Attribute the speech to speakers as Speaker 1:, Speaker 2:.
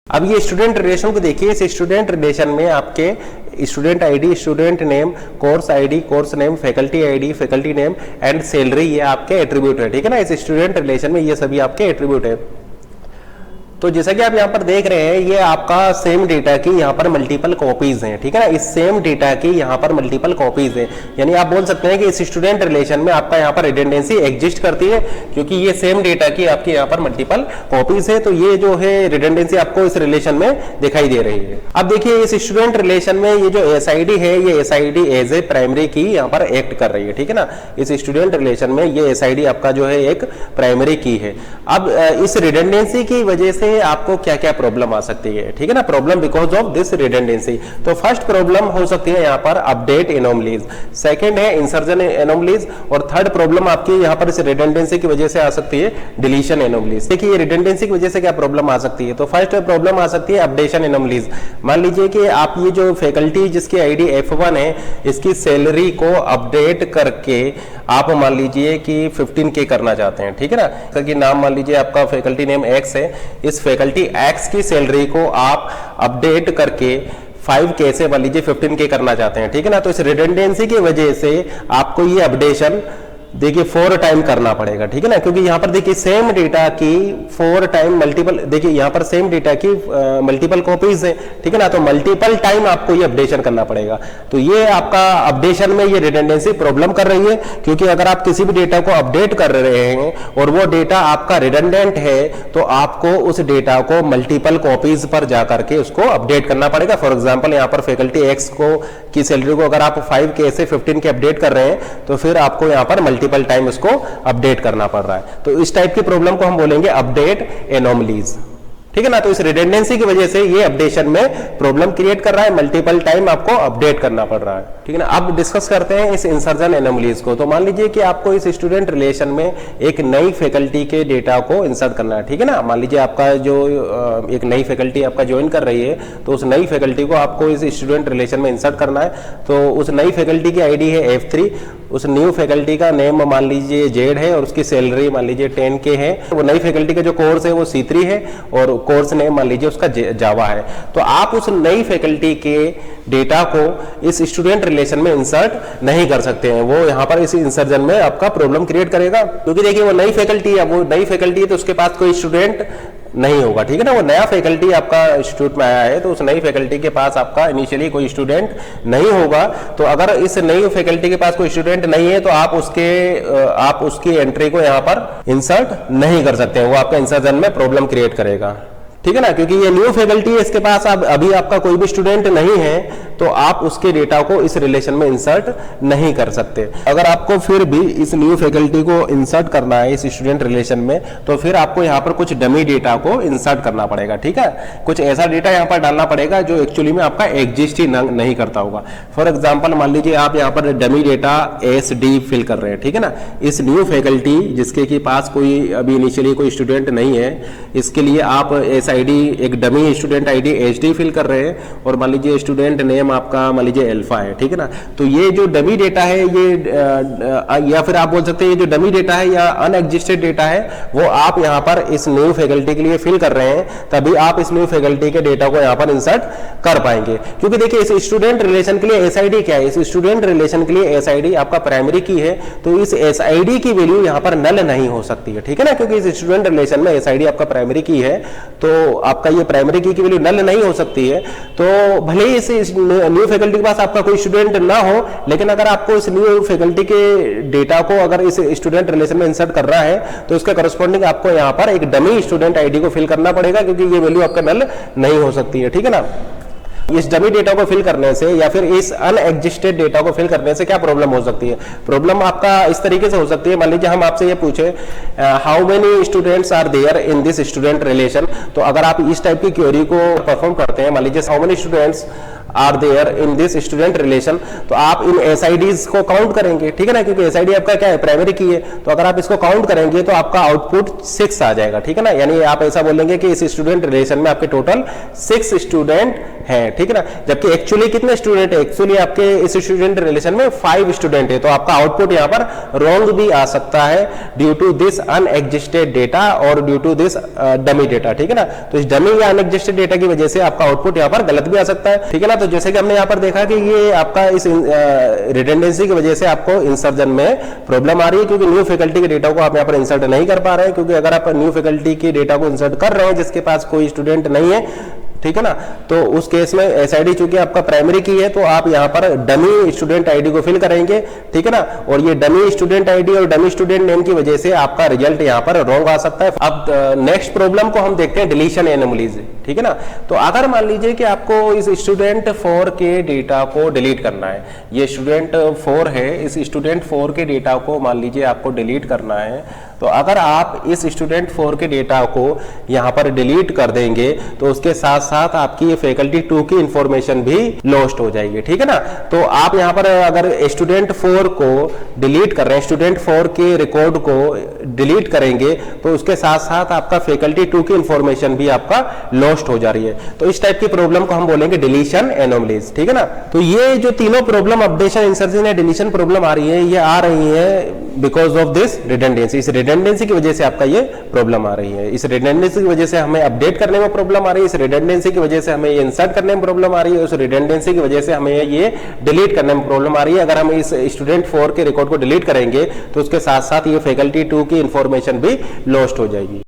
Speaker 1: अब ये student relation को देखिए। इस स्टूडेंट रिलेशन में आपके student ID, student name, course ID, course name, faculty ID, faculty name and salary, ये आपके एट्रीब्यूट है। ठीक है ना, इस स्टूडेंट रिलेशन में ये सभी आपके एट्रीब्यूट है। तो जैसा कि आप यहाँ पर देख रहे हैं, ये आपका सेम डेटा की यहाँ पर मल्टीपल कॉपीज हैं। ठीक है ना, इस सेम डेटा की यहाँ पर मल्टीपल कॉपीज है। यानी आप बोल सकते हैं कि इस स्टूडेंट रिलेशन में आपका यहाँ पर रिडंडेंसी एग्जिस्ट करती है, क्योंकि ये सेम डेटा की आपके यहाँ पर मल्टीपल कॉपीज है। तो ये जो है रिडंडेंसी आपको इस रिलेशन में दिखाई दे रही है। अब देखिए, इस स्टूडेंट रिलेशन में ये जो एसआईडी है, ये एसआईडी एज ए प्राइमरी की यहाँ पर एक्ट कर रही है। ठीक है ना, इस स्टूडेंट रिलेशन में ये एसआईडी आपका जो है एक प्राइमरी की है। अब इस रिडंडेंसी की वजह से आपको क्या क्या प्रॉब्लम आ सकती है। ठीक है ना, problem because of this redundancy. तो फर्स्ट प्रॉब्लम हो सकती है यहाँ पर अपडेट एनोमलीज, सेकंड है इंसर्जन एनोमलीज, और थर्ड प्रॉब्लम आपकी यहाँ पर इस रिडंडेंसी की वजह से आ सकती है डिलीशन एनोमलीज। देखिए, ये रिडंडेंसी की वजह से क्या प्रॉब्लम आ सकती है। तो फर्स्ट प्रॉब्लम आ सकती है अपडेशन एनोमलीज। मान लीजिए कि आप ये जो फैकल्टी जिसकी आईडी F1 है, इसकी सैलरी को अपडेट करके आप मान लीजिए कि 15K करना चाहते हैं। ठीक है ना, कि नाम मान लीजिए आपका फैकल्टी नेम X है, इस फैकल्टी X की सैलरी को आप अपडेट करके 5K से मान लीजिए 15K करना चाहते हैं। ठीक है ना, तो इस रिडंडेंसी की वजह से आपको ये अपडेशन देखिए 4 टाइम करना पड़ेगा। ठीक है ना, क्योंकि यहाँ पर देखिए सेम डेटा की 4 टाइम मल्टीपल, देखिए यहाँ पर सेम डेटा की मल्टीपल कॉपीज है। ठीक है ना, तो मल्टीपल टाइम आपको ये अपडेशन करना पड़ेगा। तो ये आपका अपडेशन में ये रिडंडेंसी प्रॉब्लम कर रही है, क्योंकि अगर आप किसी भी डेटा को अपडेट कर रहे हैं और वो डेटा आपका रिडंडेंट है, तो आपको उस डेटा को मल्टीपल कॉपीज पर जाकर के उसको अपडेट करना पड़ेगा। फॉर एग्जाम्पल, यहाँ पर फैकल्टी एक्स को की सैलरी को अगर आप 5K से 15K अपडेट कर रहे हैं, तो फिर आपको यहाँ पर मल्टीपल टाइम उसको अपडेट करना पड़ रहा है। तो इस टाइप की प्रॉब्लम को हम बोलेंगे अपडेट एनोमलीज। ठीक है ना, तो इस रिडंडेंसी की वजह से ये अपडेशन में प्रॉब्लम क्रिएट कर रहा है, मल्टीपल टाइम आपको अपडेट करना पड़ रहा है। ठीक है ना, अब डिस्कस करते हैं इस इंसर्जन एनोमलीज को। तो मान लीजिए कि आपको इस स्टूडेंट रिलेशन में एक नई फैकल्टी के डेटा को इंसर्ट करना है। ठीक है ना, मान लीजिए आपका जो एक नई फैकल्टी आपका ज्वाइन कर रही है, तो उस नई फैकल्टी को आपको इस स्टूडेंट रिलेशन में इंसर्ट करना है। तो उस नई फैकल्टी की आईडी है F3, उस न्यू फैकल्टी का नेम मान लीजिए Z है, और उसकी सैलरी मान लीजिए 10K है। वो नई फैकल्टी का जो कोर्स है वो C3 है, और कोर्स नेम मान लीजिए उसका जावा है। तो आप उस नई फैकल्टी के डेटा को इस स्टूडेंट रिलेशन में इंसर्ट नहीं कर सकते हैं। वो यहाँ पर इस इंसर्जन में आपका प्रॉब्लम क्रिएट करेगा, क्योंकि देखिए वो नई फैकल्टी है, वो नई फैकल्टी है तो उसके पास कोई स्टूडेंट नहीं होगा। ठीक है ना, वो नया फैकल्टी आपका इंस्टीट्यूट में आया है, तो उस नई फैकल्टी के पास आपका इनिशियली कोई स्टूडेंट नहीं होगा। तो अगर इस नई फैकल्टी के पास कोई स्टूडेंट नहीं है, तो आप उसकी एंट्री को यहाँ पर इंसर्ट नहीं कर सकते हैं। वो आपका इंसर्जन में प्रॉब्लम क्रिएट करेगा। ठीक है ना, क्योंकि ये न्यू फैकल्टी है, इसके पास अभी आपका कोई भी स्टूडेंट नहीं है, तो आप उसके डेटा को इस रिलेशन में इंसर्ट नहीं कर सकते। अगर आपको फिर भी इस न्यू फैकल्टी को इंसर्ट करना है इस स्टूडेंट रिलेशन में, तो फिर आपको यहाँ पर कुछ डमी डेटा को इंसर्ट करना पड़ेगा। ठीक है, कुछ ऐसा डेटा यहाँ पर डालना पड़ेगा जो एक्चुअली में आपका एग्जिस्ट ही नहीं करता होगा। फॉर एग्जाम्पल, मान लीजिए आप यहाँ पर डमी डेटा SD फिल कर रहे हैं। ठीक है ना, इस न्यू फैकल्टी जिसके के पास कोई अभी इनिशियली कोई स्टूडेंट नहीं है, इसके लिए आप एक dummy student ID HD fill कर रहे हैं, और मान लीजिए स्टूडेंट नेम आपका मान लीजिए अल्फा है। ठीक है ना, तो ये जो डमी डेटा है ये या फिर आप बोल सकते हैं ये जो डमी डेटा है या अनएग्जिस्टेड डेटा है, वो आप यहाँ पर इस न्यू फैकल्टी के लिए फिल कर रहे हैं, तभी आप इस न्यू फैकल्टी के डेटा को यहाँ पर इंसर्ट कर पाएंगे। क्योंकि देखिए इस स्टूडेंट रिलेशन के लिए SID क्या है, इस स्टूडेंट रिलेशन के लिए SID आपका प्राइमरी की है, तो इस SID की वैल्यू यहाँ पर नल नहीं हो सकती है। ठीक है ना, क्योंकि इस स्टूडेंट रिलेशन में SID आपका प्राइमरी की है, तो आपका ये प्राइमरी की वैल्यू नल नहीं हो सकती है। तो भले ही इस न्यू फैकल्टी के पास आपका कोई स्टूडेंट ना हो, लेकिन अगर आपको इस न्यू फैकल्टी के डेटा को अगर इस स्टूडेंट रिलेशन में इंसर्ट करना है, तो इसके करस्पॉन्डिंग आपको यहाँ पर एक डमी स्टूडेंट आईडी को फिल करना पड़ेगा, क्योंकि ये वैल्यू आपका नल नहीं हो सकती है। ठीक है ना, इस डमी डेटा को फिल करने से या फिर इस अनएग्जिस्टेड डेटा को फिल करने से क्या प्रॉब्लम हो सकती है। प्रॉब्लम आपका इस तरीके से हो सकती है, मान लीजिए हम आपसे ये पूछे how many students are there in this student relation, तो अगर आप इस टाइप की क्वेरी को परफॉर्म करते हैं, मान लीजिए how many students are there in this student relation, तो आप इन SIDs को काउंट करेंगे, ठीक है ना, क्योंकि SID आपका क्या है, प्राइमरी की है, तो अगर आप इसको काउंट करेंगे तो आपका आउटपुट 6 आ जाएगा, ठीक है ना। यानी आप ऐसा बोलेंगे कि इस स्टूडेंट रिलेशन में आपके टोटल 6 स्टूडेंट हैं, ठीक है ना, जबकि एक्चुअली कितने स्टूडेंट है, एक्चुअली आपके इस स्टूडेंट रिलेशन में 5 स्टूडेंट है, तो आपका आउटपुट यहाँ पर रॉन्ग भी आ सकता है due to this unexisted data और due to this dummy data, ठीक है ना। तो इस डमी या अनएग्जिस्टेड डेटा की वजह से आपका आउटपुट यहाँ पर गलत भी आ सकता है, ठीक है ना। तो जैसे कि हमने यहाँ पर देखा कि ये आपका इस रिडंडेंसी की वजह से आपको इंसर्जन में प्रॉब्लम आ रही है, क्योंकि न्यू फैकल्टी के डेटा को आप यहाँ पर इंसर्ट नहीं कर पा रहे हैं, क्योंकि अगर आप न्यू फैकल्टी के डेटा को इंसर्ट कर रहे हैं जिसके पास कोई स्टूडेंट नहीं है, ठीक है ना, तो उस केस में SID चूंकि आपका प्राइमरी की है, तो आप यहां पर डमी स्टूडेंट आईडी को फिल करेंगे, ठीक है ना, और ये डमी स्टूडेंट आईडी और डमी स्टूडेंट नेम की वजह से आपका रिजल्ट यहां पर रॉन्ग आ सकता है। अब नेक्स्ट प्रॉब्लम को हम देखते हैं, डिलीशन एनोमलीज, ठीक है ना। तो अगर मान लीजिए कि आपको इस स्टूडेंट 4 के डेटा को डिलीट करना है, ये स्टूडेंट 4 है, इस स्टूडेंट 4 के डेटा को मान लीजिए आपको डिलीट करना है, तो अगर आप इस स्टूडेंट 4 के डेटा को यहां पर डिलीट कर देंगे तो उसके साथ साथ आपकी ये फैकल्टी 2 की इंफॉर्मेशन भी लॉस्ट हो जाएगी, ठीक है ना। तो आप यहां पर अगर स्टूडेंट 4 को डिलीट कर रहे हैं, स्टूडेंट 4 के रिकॉर्ड को डिलीट करेंगे, तो उसके साथ साथ आपका फैकल्टी 2 की इंफॉर्मेशन भी आपका लॉस्ट हो जा रही है। तो इस टाइप की प्रॉब्लम को हम बोलेंगे डिलीशन एनोमलीज, ठीक है ना। तो ये जो तीनों प्रॉब्लम अपडेशन, इंसर्शन या डिलीशन प्रॉब्लम आ रही है, ये आ रही है बिकॉज ऑफ दिस रिडंडेंसी। इस रिडंडेंसी की वजह से आपका ये प्रॉब्लम आ रही है, इस रिडंडेंसी की वजह से हमें अपडेट करने में प्रॉब्लम आ रही है, इस रिडंडेंसी की वजह से हमें ये इंसर्ट करने में प्रॉब्लम आ रही है, उस रिडंडेंसी की वजह से हमें ये डिलीट करने में प्रॉब्लम आ रही है। अगर हम इस स्टूडेंट 4 के रिकॉर्ड को डिलीट करेंगे तो उसके साथ साथ ये फैकल्टी 2 की इंफॉर्मेशन भी लॉस्ट हो जाएगी।